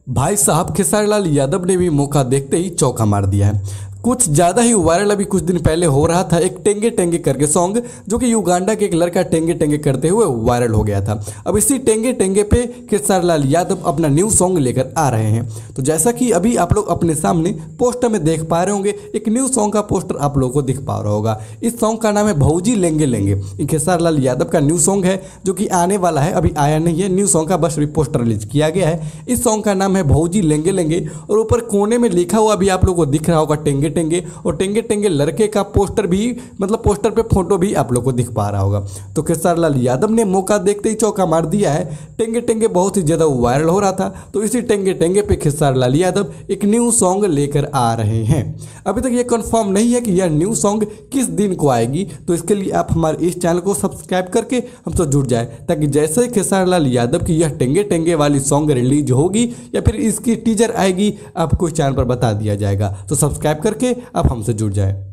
भाई साहब खेसारी लाल यादव ने भी मौका देखते ही चौका मार दिया है। कुछ ज़्यादा ही वायरल अभी कुछ दिन पहले हो रहा था एक टेंगे टेंगे करके सॉन्ग, जो कि युगांडा के एक लड़का टेंगे टेंगे करते हुए वायरल हो गया था। अब इसी टेंगे टेंगे पे खेसारी लाल यादव अपना न्यू सॉन्ग लेकर आ रहे हैं। तो जैसा कि अभी आप लोग अपने सामने पोस्टर में देख पा रहे होंगे, एक न्यू सॉन्ग का पोस्टर आप लोगों को दिख पा रहा होगा। इस सॉन्ग का नाम है भौजी लेंगे लेंगे। ये खेसारी लाल यादव का न्यू सॉन्ग है जो कि आने वाला है, अभी आया नहीं है। न्यू सॉन्ग का बस अभी पोस्टर रिलीज किया गया है। इस सॉन्ग का नाम है भौजी लेंगे लेंगे और ऊपर कोने में लिखा हुआ भी आप लोगों को दिख रहा होगा टेंगे टेंगे, और टेंगे टेंगे लड़के का पोस्टर भी, मतलब पोस्टर पे फोटो भी आप लोग को दिख पा रहा होगा। तो खेसारी लाल यादव ने मौका देखते ही चौका मार दिया है। टेंगे टेंगे बहुत ही ज़्यादा वायरल हो रहा था, तो इसी टेंगे टेंगे पे खेसारी लाल यादव एक न्यू सॉन्ग लेकर आ रहे हैं। अभी तक ये कंफर्म नहीं है कि यह न्यू सॉन्ग किस दिन को आएगी, तो इसके लिए आप हमारे इस चैनल को सब्सक्राइब करके हमसे जुड़ जाए, ताकि जैसे ही खेसारी लाल यादव की यह टेंगे टेंगे वाली सॉन्ग रिलीज होगी या फिर इसकी टीजर आएगी, आपको इस चैनल पर बता दिया जाएगा। तो सब्सक्राइब करके आप हमसे जुड़ जाए।